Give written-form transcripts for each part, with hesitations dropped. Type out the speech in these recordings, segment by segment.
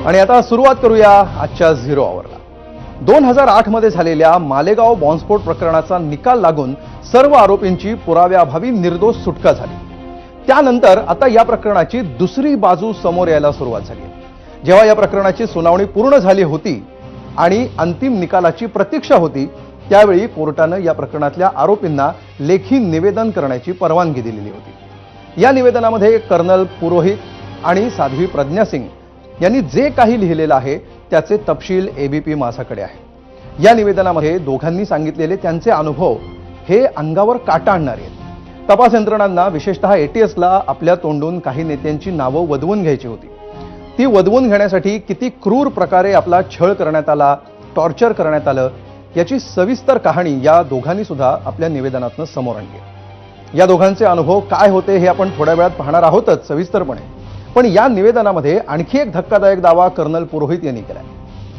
आणि आता सुरुवात करूया आजच्या झिरो आवरला। 2008 मध्ये झालेल्या मालेगाव बॉम्बस्फोट प्रकरणाचा निकाल लागून सर्व आरोपींची पुराव्याअभावी निर्दोष सुटका झाली। त्यानंतर आता या प्रकरणाची दुसरी बाजू समोर यायला सुरुवात झाली। जेव्हा या प्रकरणाची सुनावणी पूर्ण झाली होती आणि अंतिम निकालाची प्रतीक्षा होती, त्यावेळी कोर्टाने या प्रकरणातल्या आरोपींना लेखी निवेदन करण्याची परवानगी दिलेली होती। या निवेदनामध्ये कर्नल पुरोहित आणि साध्वी प्रज्ञा सिंग यांनी जे काही लिहिलेलं आहे त्याचे तपशील एबीपी माझाकडे आहे। या निवेदनामध्ये दोघांनी सांगितलेले त्यांचे अनुभव हे अंगावर काटा आणणारे आहेत। तपास यंत्रणांना विशेषतः एटीएसला आपल्या तोंडून काही नेत्यांची नावं वदवून घ्यायची होती। ती वदवून घेण्यासाठी किती क्रूर प्रकारे आपला छळ करण्यात आला, टॉर्चर करण्यात आलं, याची सविस्तर कहाणी या दोघांनी सुद्धा आपल्या निवेदनातून समोर आणली। या दोघांचे अनुभव काय होते हे आपण थोड्या वेळात पाहणार आहोतच सविस्तरपणे। पण या निवेदनामध्ये आणखी एक धक्कादायक दावा कर्नल पुरोहित यांनी केलाय।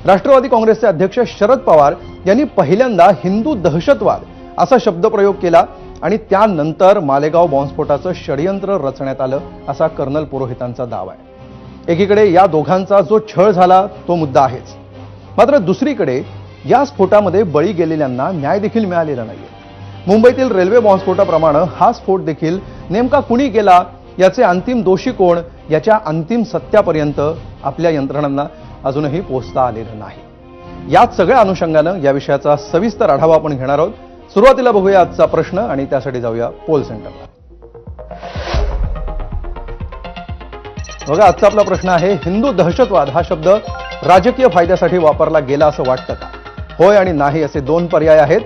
राष्ट्रवादी काँग्रेसचे अध्यक्ष शरद पवार यांनी पहिल्यांदा हिंदू दहशतवाद असा शब्दप्रयोग केला आणि त्यानंतर मालेगाव बॉम्बस्फोटाचं षडयंत्र रचण्यात आलं असा कर्नल पुरोहितांचा दावा आहे। एकीकडे या दोघांचा जो छळ झाला तो मुद्दा आहेच, मात्र दुसरीकडे या स्फोटामध्ये बळी गेलेल्यांना न्याय देखील मिळालेला नाहीये। मुंबईतील रेल्वे बॉम्बस्फोटाप्रमाणे हा स्फोट देखील नेमका कुणी केला, याचे अंतिम दोषी कोण, याच्या अंतिम सत्यापर्यंत आपल्या यंत्रणांना अजूनही पोहोचता आलेलं नाही। याच सगळ्या अनुषंगानं या विषयाचा सविस्तर आढावा आपण घेणार आहोत। सुरुवातीला बघूया आजचा प्रश्न आणि त्यासाठी जाऊया पोल सेंटरला। बघा, आजचा आपला प्रश्न आहे, हिंदू दहशतवाद हा शब्द राजकीय फायद्यासाठी वापरला गेला असं वाटतं का? होय आणि नाही असे दोन पर्याय आहेत,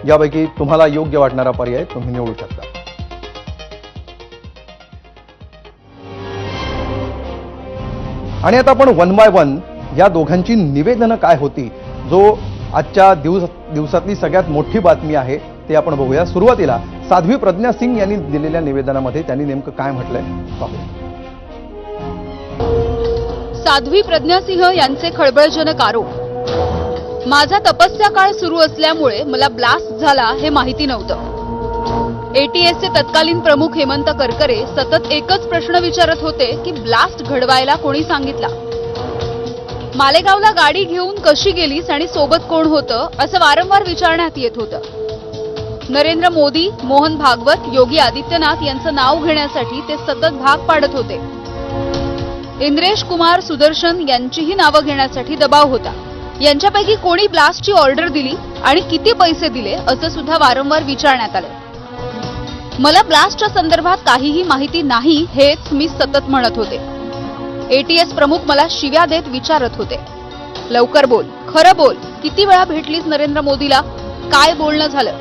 यापैकी तुम्हाला योग्य वाटणारा पर्याय तुम्ही निवडू शकता। आणि आता आपण वन बाय वन या दोघांची निवेदनं काय होती, जो आजच्या दिवसातली सगळ्यात मोठी बातमी आहे ते आपण बघूया। सुरुवातीला साध्वी प्रज्ञा सिंग यांनी दिलेल्या निवेदनामध्ये त्यांनी नेमकं काय म्हटलंय पाहूया। साध्वी प्रज्ञा सिंह यांचे खळबळजनक आरोप। माझा तपस्या काळ सुरू असल्यामुळे मला ब्लास्ट झाला हे माहिती नव्हतं। एटीएसचे तत्कालीन प्रमुख हेमंत करकरे सतत एकच प्रश्न विचारत होते की ब्लास्ट घडवायला कोणी सांगितला। मालेगावला गाडी घेऊन कशी गेलीस आणि सोबत कोण होतं असं वारंवार विचारण्यात येत होतं। नरेंद्र मोदी, मोहन भागवत, योगी आदित्यनाथ यांचं नाव घेण्यासाठी ते सतत भाग पाडत होते। इंद्रेश कुमार, सुदर्शन यांचीही नावं घेण्यासाठी दबाव होता। यांच्यापैकी कोणी ब्लास्टची ऑर्डर दिली आणि किती पैसे दिले असं सुद्धा वारंवार विचारण्यात आलं। मला ब्लास्टच्या संदर्भात काहीही माहिती नाही हेच मी सतत म्हणत होते। एटीएस प्रमुख मला शिव्या देत विचारत होते, लवकर बोल, खरं बोल, किती वेळा भेटलीस नरेंद्र मोदीला, काय बोलणं झालं?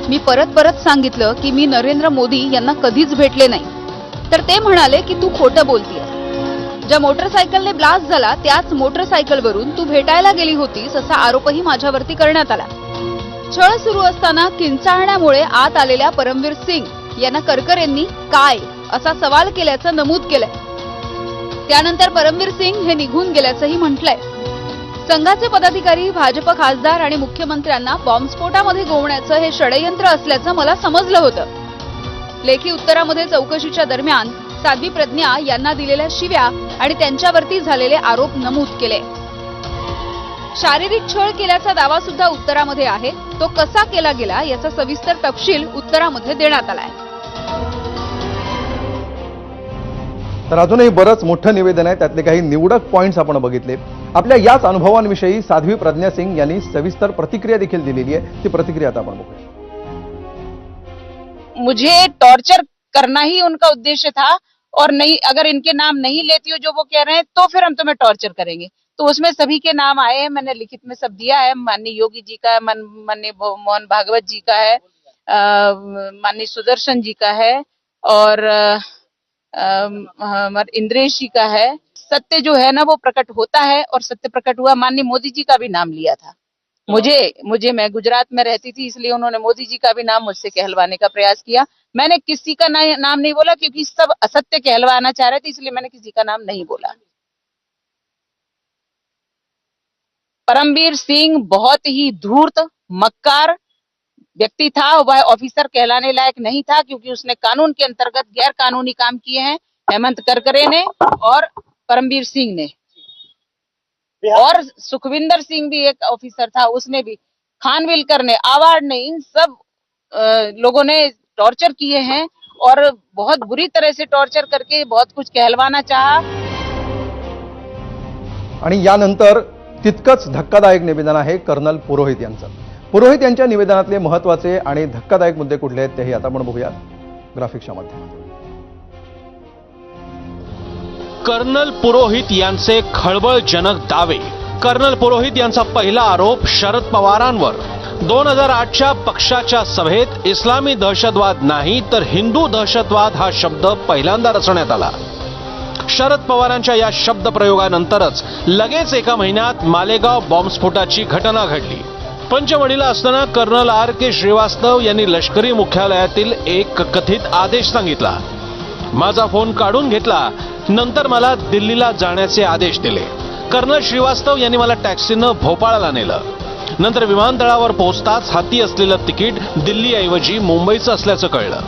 मी परत परत सांगितलं की मी नरेंद्र मोदी यांना कधीच भेटले नाही। तर ते म्हणाले की तू खोटं बोलतीयस। ज्या मोटरसायकलने ब्लास्ट झाला त्याच मोटरसायकलवरून तू भेटायला गेली होतीस असा आरोपही माझ्यावरती करण्यात आला। छळ सुरू असताना किंचाळण्यामुळे आत आलेल्या परमवीर सिंग यांना करकरेंनी काय असा सवाल केल्याचं नमूद केलंय। त्यानंतर परमवीर सिंग हे निघून गेल्याचंही म्हटलंय। संघाचे पदाधिकारी, भाजप खासदार आणि मुख्यमंत्र्यांना बॉम्बस्फोटामध्ये गोवण्याचं हे षडयंत्र असल्याचं मला समजलं होतं। लेखी उत्तरामध्ये चौकशीच्या दरम्यान साध्वी प्रज्ञा यांना दिलेल्या शिव्या आणि त्यांच्यावरती झालेले आरोप नमूद केले। शारीरिक छळ केल्याचा दावा सुद्धा उत्तरामध्ये आहे। तो कसा केला गेला याचा सविस्तर तपशील उत्तरामध्ये देण्यात आलाय। तर अजूनही बरंच मोठं निवेदन आहे, त्यातले काही निवडक पॉइंट्स आपण बघितले। आपल्या याच अनुभवांविषयी साध्वी प्रज्ञा सिंग यांनी सविस्तर प्रतिक्रिया देखील दिलेली आहे। ती प्रतिक्रिया आता आपण बघूया। मुझे टॉर्चर करना ही उनका उद्देश्य था और नहीं, अगर इनके नाम नहीं लेती हो जो वो कह रहे हैं तो फिर हम तुम्हें टॉर्चर करेंगे। तो उसमें सभी के नाम आए हैं, मैंने लिखित में सब दिया है। माननीय योगी जी का है, माननीय मोहन भागवत जी का है, माननीय सुदर्शन जी का है और इंद्रेश जी का है। सत्य जो है ना वो प्रकट होता है और सत्य प्रकट हुआ। माननीय मोदी जी का भी नाम लिया था। मुझे मैं गुजरात में रहती थी, इसलिए उन्होंने मोदी जी का भी नाम मुझसे कहलवाने का प्रयास किया। मैंने किसी का नाम नहीं बोला क्योंकि सब असत्य कहलवाना चाह रहे थे, इसलिए मैंने किसी का नाम नहीं बोला। परमवीर सिंह बहुत ही धूर्त, मक्कार व्यक्ति था। वह ऑफिसर कहलाने लायक नहीं था क्योंकि उसने कानून के अंतर्गत गैर कानूनी काम किए हैं हेमंत करकरे ने और परमवीर सिंह ने। और सुखविंदर सिंह भी एक ऑफिसर था, उसने भी, खानविलकर ने, आवाड ने, इन सब लोगों ने टॉर्चर किए हैं और बहुत बुरी तरह से टॉर्चर करके बहुत कुछ कहलवाना चाहा। आणि यानंतर तितकंच धक्कादायक निवेदन आहे कर्नल पुरोहित यांचं. पुरोहित यांच्या निवेदनातले महत्त्वाचे आणि धक्कादायक मुद्दे कुठले आहेत तेही आता आपण बघूयात ग्राफिक्सच्या माध्यमातून. कर्नल पुरोहित यांचे खळबळजनक दावे. कर्नल पुरोहित यांचा पहिला आरोप शरद पवारांवर. 2008च्या पक्षाच्या सभेत इस्लामी दहशतवाद नाही तर हिंदू दहशतवाद हा शब्द पहिल्यांदा रचण्यात आला. शरद पवारांच्या या शब्दप्रयोगानंतरच लगेच एका महिन्यात मालेगाव बॉम्बस्फोटाची घटना घडली. पंचवडीला असताना कर्नल RK श्रीवास्तव यांनी लष्करी मुख्यालयातील एक कथित आदेश सांगितला. माझा फोन काढून घेतला. नंतर मला दिल्लीला जाण्याचे आदेश दिले. कर्नल श्रीवास्तव यांनी मला टॅक्सीनं भोपाळला नेलं. नंतर विमानतळावर पोहोचताच हाती असलेलं तिकीट दिल्लीऐवजी मुंबईचं असल्याचं कळलं.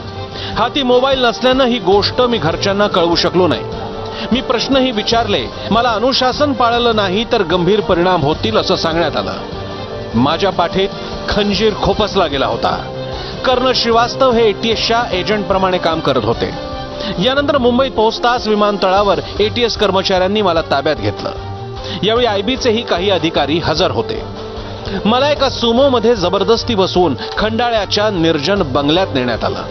हाती मोबाईल नसल्यानं ही गोष्ट मी घरच्यांना कळवू शकलो नाही. मी प्रश्नही विचारले. मला अनुशासन पाळलं नाही तर गंभीर परिणाम होतील असं सांगण्यात आलं. माझ्या पाठीत खंजीर खोपसला गेला होता. कर्नल श्रीवास्तव हे ATSच्या एजंटप्रमाणे काम करत होते. यानंतर मुंबईत पोहोचताच विमानतळावर ATS कर्मचाऱ्यांनी मला ताब्यात घेतलं. यावेळी IBचेही काही अधिकारी हजर होते. मला एका सुमोमध्ये जबरदस्ती बसवून खंडाळ्याच्या निर्जन बंगल्यात नेण्यात आलं.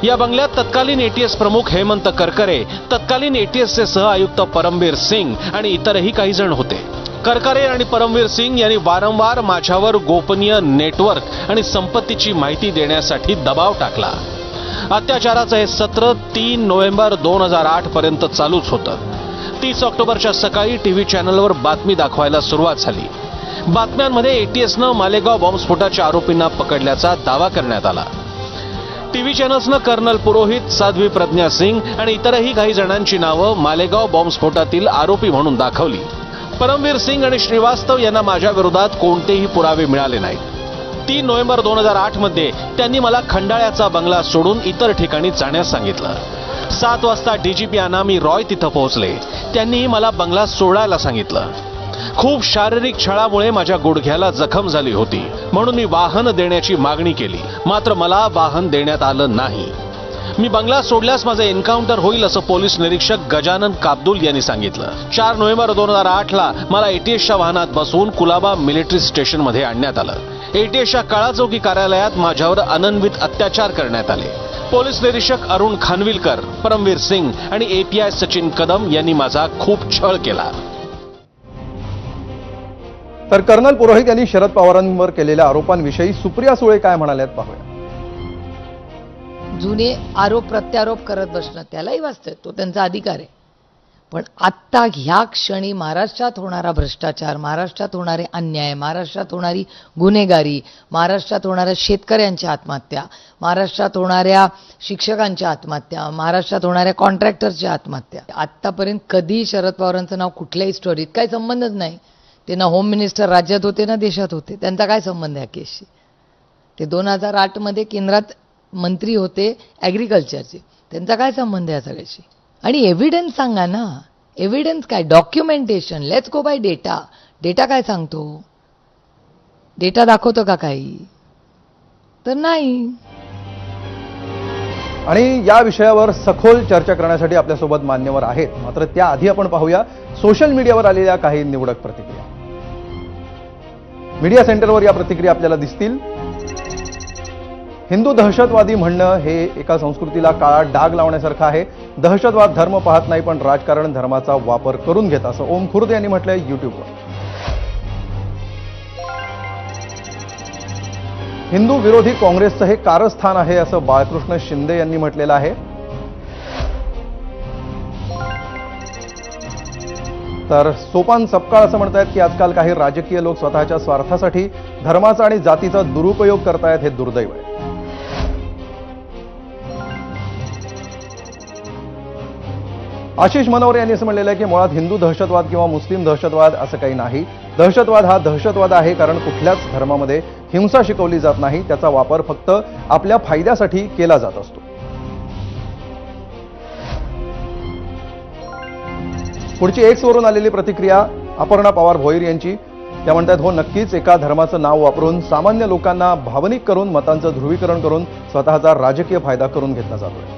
या बंगल्यात तत्कालीन ATS प्रमुख हेमंत करकरे, तत्कालीन ATSचे सहआयुक्त परमवीर सिंग आणि इतरही काही जण होते. करकरे आणि परमवीर सिंग यांनी वारंवार माझ्यावर गोपनीय नेटवर्क आणि संपत्तीची माहिती देण्यासाठी दबाव टाकला. अत्याचाराचं हे सत्र 3 नोव्हेंबर 2008 पर्यंत चालूच होतं. 30 ऑक्टोबरच्या सकाळी TV चॅनलवर बातमी दाखवायला सुरुवात झाली. बातम्यांमध्ये ATSनं मालेगाव बॉम्बस्फोटाच्या आरोपींना पकडल्याचा दावा करण्यात आला. TV चॅनल्सनं कर्नल पुरोहित, साध्वी प्रज्ञा सिंग आणि इतरही काही जणांची नावं मालेगाव बॉम्बस्फोटातील आरोपी म्हणून दाखवली. परमवीर सिंग आणि श्रीवास्तव यांना माझ्या विरोधात कोणतेही पुरावे मिळाले नाहीत. 3 नोव्हेंबर 2008 मध्ये त्यांनी मला खंडाळ्याचा बंगला सोडून इतर ठिकाणी जाण्यास सांगितलं. 7 वाजता DGP अनामी रॉय तिथं पोहोचले. त्यांनीही मला बंगला सोडायला सांगितलं. खूप शारीरिक छळामुळे माझ्या गुडघ्याला जखम झाली होती म्हणून मी वाहन देण्याची मागणी केली. मात्र मला वाहन देण्यात आलं नाही. मी बंगला सोडल्यास माझं एन्काउंटर होईल असं पोलीस निरीक्षक गजानन काब्दुल यांनी सांगितलं. 4 नोव्हेंबर 2008ला मला ATSच्या वाहनात बसवून कुलाबा मिलिटरी स्टेशनमध्ये आणण्यात आलं. ATSच्या काळाचौकी कार्यालयात माझ्यावर अनन्वित अत्याचार करण्यात आले. पोलीस निरीक्षक अरुण खानविलकर, परमवीर सिंग आणि API सचिन कदम यांनी माझा खूप छळ केला. तर कर्नल पुरोहित यांनी शरद पवारांवर केलेल्या आरोपांविषयी सुप्रिया सुळे काय म्हणाल्यात पाहूया. जुने आरोप प्रत्यारोप करत बसणं त्यालाही वाचतंय, तो त्यांचा अधिकार आहे. पण आत्ता ह्या क्षणी महाराष्ट्रात होणारा भ्रष्टाचार, महाराष्ट्रात होणारे अन्याय, महाराष्ट्रात होणारी गुन्हेगारी, महाराष्ट्रात होणाऱ्या शेतकऱ्यांच्या आत्महत्या, महाराष्ट्रात होणाऱ्या शिक्षकांच्या आत्महत्या, महाराष्ट्रात होणाऱ्या कॉन्ट्रॅक्टरच्या आत्महत्या, आत्तापर्यंत कधी शरद पवारांचं नाव कुठल्याही स्टोरीत काही संबंधच नाही. ते ना होम मिनिस्टर राज्यात होते ना देशात होते. त्यांचा काय संबंध आहे या केसशी? ते 2008 मध्ये केंद्रात मंत्री होते ॲग्रिकल्चरचे. त्यांचा काय संबंध आहे या सगळ्याशी? आणि एव्हिडन्स सांगा ना. एव्हिडन्स काय? Documentation. Let's go bye data. Data काय सांगतो? डेटा दाखवतो का काही? तर नाही. आणि या विषयावर सखोल चर्चा करण्यासाठी आपल्यासोबत मान्यवर आहेत. मात्र त्याआधी आपण पाहूया सोशल मीडियावर आलेल्या काही निवडक प्रतिक्रिया. मीडिया सेंटरवर या प्रतिक्रिया आपल्याला दिसतील. हिंदू दहशतवादी म्हणणं हे एका संस्कृतीला काळा डाग लावण्यासारखं आहे. दहशतवाद धर्म पाहत नाही पण राजकारण धर्माचा वापर करून घेत, असं ओम खुर्द यांनी म्हटलंय युट्यूबवर. हिंदू विरोधी काँग्रेसचं हे कारस्थान आहे असं बाळकृष्ण शिंदे यांनी म्हटलेलं आहे. तर सोपान सपकाळ असं म्हणतायत की आजकाल काही राजकीय लोक स्वतःच्या स्वार्थासाठी धर्माचा आणि जातीचा दुरुपयोग करतायत, हे दुर्दैव आहे. आशिष मनोरे यांनी असं म्हणलेलं आहे की मुळात हिंदू दहशतवाद किंवा मुस्लिम दहशतवाद असं काही नाही. दहशतवाद हा दहशतवाद आहे कारण कुठल्याच धर्मामध्ये हिंसा शिकवली जात नाही. त्याचा वापर फक्त आपल्या फायद्यासाठी केला जात असतो. पुढची X वरून आलेली प्रतिक्रिया अपर्णा पवार भोईर यांची. त्या म्हणतात, हो नक्कीच, एका धर्माचं नाव वापरून सामान्य लोकांना भावनिक करून मतांचं ध्रुवीकरण करून स्वतःचा राजकीय फायदा करून घेतला जातोय.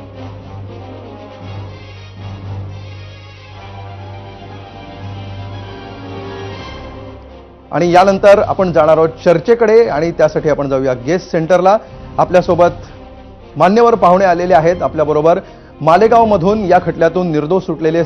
आणि यानंतर आपण जाणार आहोत चर्चेकडे आणि त्यासाठी आपण जाऊया गेस्ट सेंटरला. आपल्यासोबत मान्यवर पाहुणे आलेले आहेत. आपल्याबरोबर मालेगावमधून या खटल्यातून निर्दोष सुटलेले